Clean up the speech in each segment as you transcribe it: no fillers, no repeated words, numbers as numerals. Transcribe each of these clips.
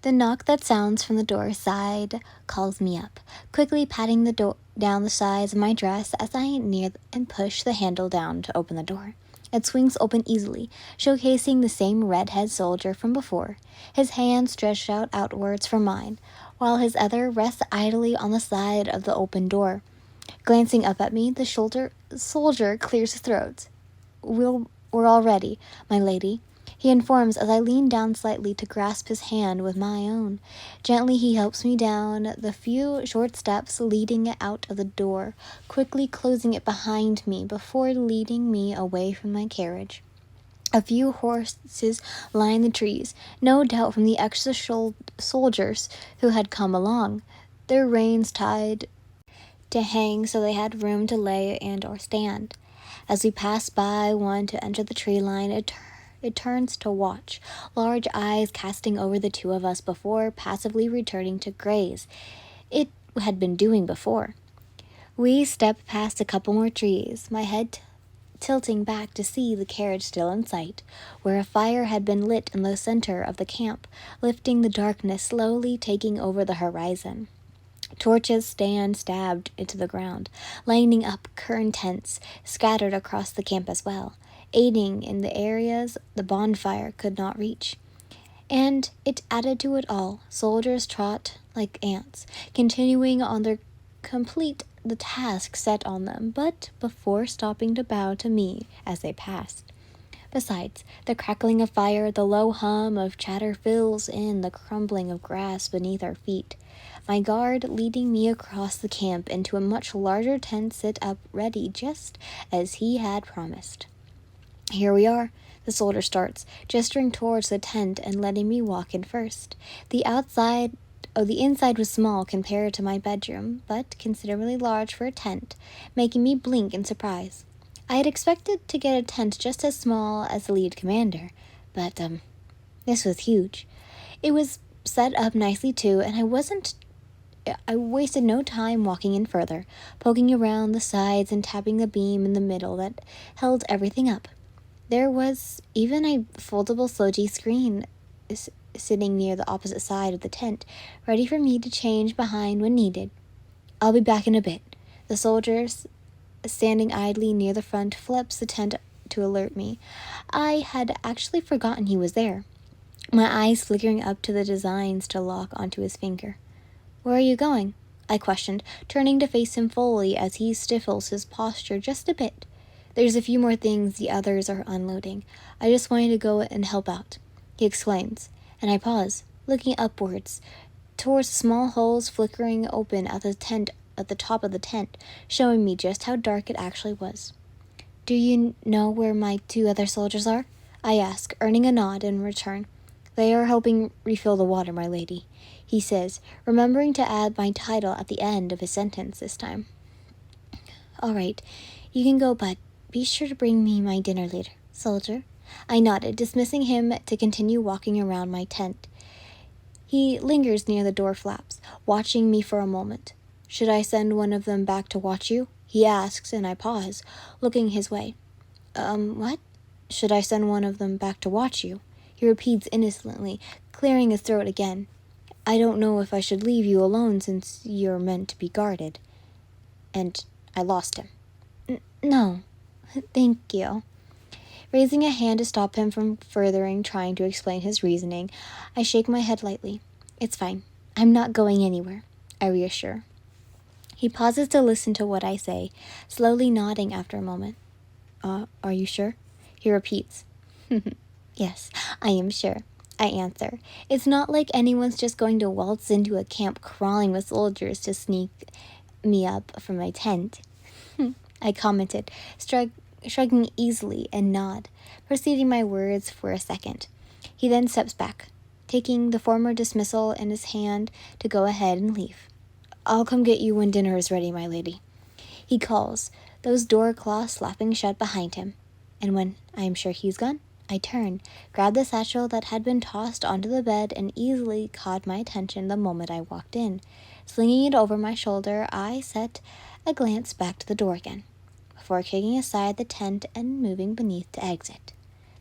The knock that sounds from the door side calls me up, quickly patting the door down the sides of my dress as I near and push the handle down to open the door. It swings open easily, showcasing the same redhead soldier from before, his hand stretched out outwards for mine, while his other rests idly on the side of the open door. Glancing up at me, the soldier clears his throat. We're all ready, my lady, he informs as I lean down slightly to grasp his hand with my own. Gently he helps me down the few short steps leading out of the door, quickly closing it behind me before leading me away from my carriage. A few horses line the trees, no doubt from the extra soldiers who had come along, their reins tied to hang so they had room to lay and or stand. As we pass by one to enter the tree line, it turns to watch, large eyes casting over the two of us before passively returning to graze. It had been doing before. We step past a couple more trees, my head tilting back to see the carriage still in sight, where a fire had been lit in the center of the camp, lifting the darkness slowly taking over the horizon. Torches stand stabbed into the ground, lining up current tents scattered across the camp as well, aiding in the areas the bonfire could not reach. And it added to it all. Soldiers trot like ants, continuing on their complete the task set on them, but before stopping to bow to me as they passed. Besides, the crackling of fire, the low hum of chatter fills in the crumbling of grass beneath our feet. My guard leading me across the camp into a much larger tent set up ready just as he had promised. Here we are, the soldier starts, gesturing towards the tent and letting me walk in first. The inside was small compared to my bedroom, but considerably large for a tent, making me blink in surprise. I had expected to get a tent just as small as the lead commander, but, this was huge. It was set up nicely too, and I wasted no time walking in further, poking around the sides and tapping the beam in the middle that held everything up. There was even a foldable Soji screen sitting near the opposite side of the tent, ready for me to change behind when needed. I'll be back in a bit. The soldiers standing idly near the front flips the tent to alert me. I had actually forgotten he was there, my eyes flickering up to the designs to lock onto his finger. Where are you going? I questioned, turning to face him fully as he stifles his posture just a bit. There's a few more things the others are unloading. I just wanted to go and help out, he explains, and I pause, looking upwards, towards the small holes flickering open at the top of the tent, showing me just how dark it actually was. Do you know where my two other soldiers are? I ask, earning a nod in return. They are helping refill the water, my lady, he says, remembering to add my title at the end of his sentence this time. All right, you can go, but be sure to bring me my dinner later, soldier. I nodded, dismissing him to continue walking around my tent. He lingers near the door flaps, watching me for a moment. Should I send one of them back to watch you? He asks, and I pause, looking his way. What? Should I send one of them back to watch you? He repeats innocently, clearing his throat again. I don't know if I should leave you alone since you're meant to be guarded. And I lost him. No, thank you. Raising a hand to stop him from furthering trying to explain his reasoning, I shake my head lightly. It's fine. I'm not going anywhere, I reassure. He pauses to listen to what I say, slowly nodding after a moment. Are you sure? He repeats. Yes, I am sure, I answer. It's not like anyone's just going to waltz into a camp crawling with soldiers to sneak me up from my tent. I commented, shrugging easily and nod, preceding my words for a second. He then steps back, taking the former dismissal in his hand to go ahead and leave. I'll come get you when dinner is ready, my lady, he calls, those door claws slapping shut behind him. And when I am sure he's gone, I turn, grab the satchel that had been tossed onto the bed and easily caught my attention the moment I walked in. Slinging it over my shoulder, I set a glance back to the door again, before kicking aside the tent and moving beneath to exit.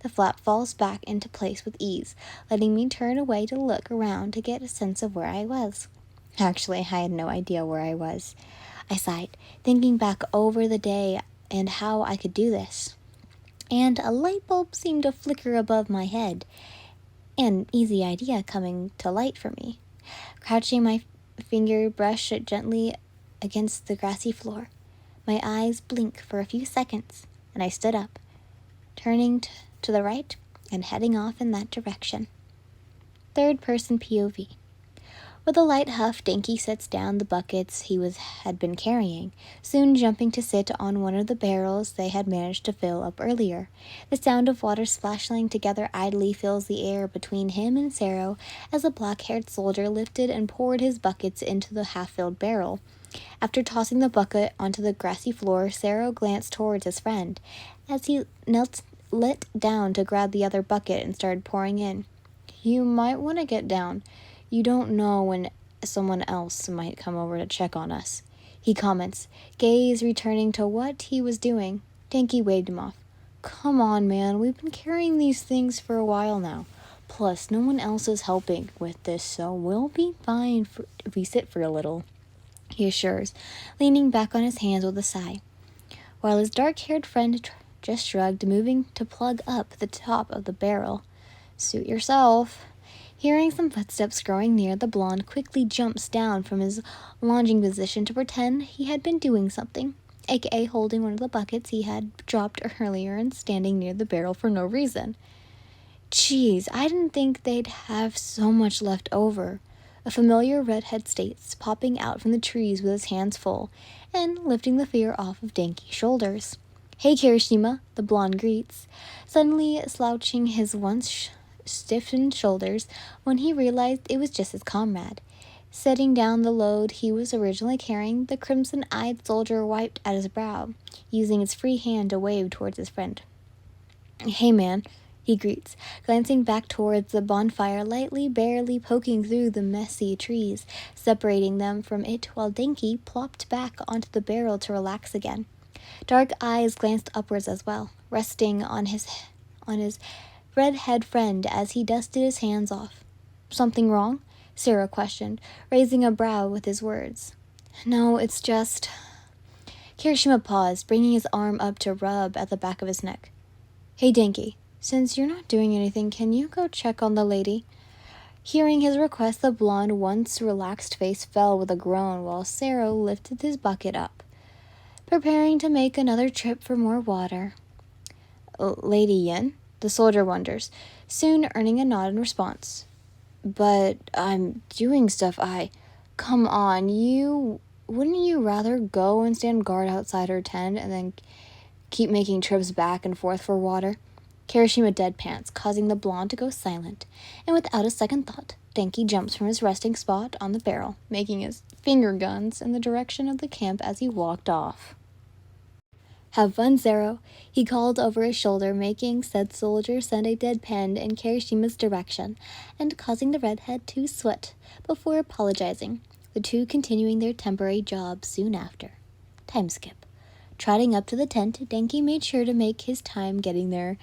The flap falls back into place with ease, letting me turn away to look around to get a sense of where I was. Actually, I had no idea where I was. I sighed, thinking back over the day and how I could do this. And a light bulb seemed to flicker above my head. An easy idea coming to light for me. Crouching, my finger brushed it gently against the grassy floor. My eyes blinked for a few seconds, and I stood up, turning to the right and heading off in that direction. Third person POV. With a light huff, Dinky sets down the buckets he had been carrying, soon jumping to sit on one of the barrels they had managed to fill up earlier. The sound of water splashing together idly fills the air between him and Sero as a black-haired soldier lifted and poured his buckets into the half-filled barrel. After tossing the bucket onto the grassy floor, Sero glanced towards his friend as he let down to grab the other bucket and started pouring in. "You might want to get down. You don't know when someone else might come over to check on us," he comments, gaze returning to what he was doing. Dinky waved him off. "Come on, man, we've been carrying these things for a while now. Plus, no one else is helping with this, so we'll be fine if we sit for a little," he assures, leaning back on his hands with a sigh, while his dark-haired friend just shrugged, moving to plug up the top of the barrel. "Suit yourself." Hearing some footsteps growing near, the blonde quickly jumps down from his lounging position to pretend he had been doing something, aka holding one of the buckets he had dropped earlier and standing near the barrel for no reason. "Geez, I didn't think they'd have so much left over," a familiar redhead states, popping out from the trees with his hands full and lifting the fear off of Dinky's shoulders. "Hey, Kirishima," the blonde greets, suddenly slouching his once stiffened shoulders when he realized it was just his comrade. Setting down the load he was originally carrying, the crimson-eyed soldier wiped at his brow, using his free hand to wave towards his friend. "Hey, man," he greets, glancing back towards the bonfire, lightly, barely poking through the messy trees, separating them from it while Dinky plopped back onto the barrel to relax again. Dark eyes glanced upwards as well, resting on his redhead friend as he dusted his hands off. "Something wrong?" Sarah questioned, raising a brow with his words. "No, it's just—" Kirishima paused, bringing his arm up to rub at the back of his neck. "Hey, Dinky, since you're not doing anything, can you go check on the lady?" Hearing his request, the blonde, once relaxed face fell with a groan while Sarah lifted his bucket up, preparing to make another trip for more water. "Lady Yin?" the soldier wonders, soon earning a nod in response. "But I'm doing stuff, Come on, wouldn't you rather go and stand guard outside her tent and then keep making trips back and forth for water?" Kirishima deadpans, causing the blonde to go silent, and without a second thought, Denki jumps from his resting spot on the barrel, making his finger guns in the direction of the camp as he walked off. "Have fun, Zero," he called over his shoulder, making said soldier send a deadpan in Kirishima's direction, and causing the redhead to sweat before apologizing, the two continuing their temporary job soon after. Time skip. Trotting up to the tent, Denki made sure to make his time getting there,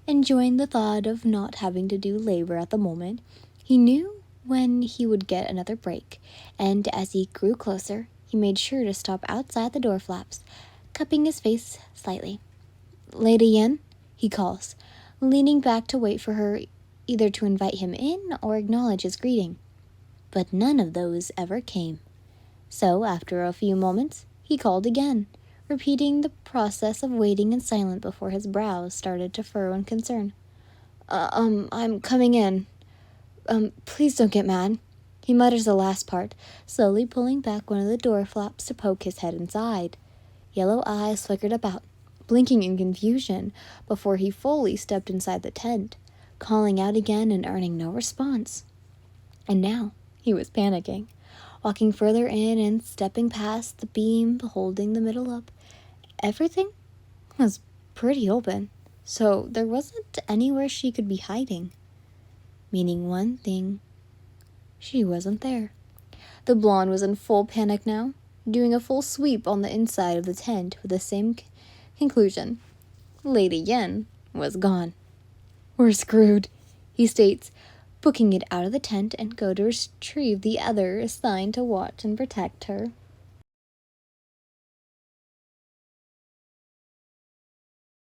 enjoying the thought of not having to do labor at the moment. He knew when he would get another break, and as he grew closer, he made sure to stop outside the door flaps, cupping his face slightly. "Lady Yin," he calls, leaning back to wait for her either to invite him in or acknowledge his greeting. But none of those ever came. So, after a few moments, he called again, repeating the process of waiting in silence before his brows started to furrow in concern. I'm coming in. Please don't get mad." He mutters the last part, slowly pulling back one of the door flaps to poke his head inside. Yellow eyes flickered about, blinking in confusion before he fully stepped inside the tent, calling out again and earning no response. And now he was panicking, walking further in and stepping past the beam holding the middle up. Everything was pretty open, so there wasn't anywhere she could be hiding. Meaning one thing, she wasn't there. The blonde was in full panic now, doing a full sweep on the inside of the tent with the same conclusion. Lady Yin was gone. We're screwed, he states, booking it out of the tent and go to retrieve the other assigned to watch and protect her.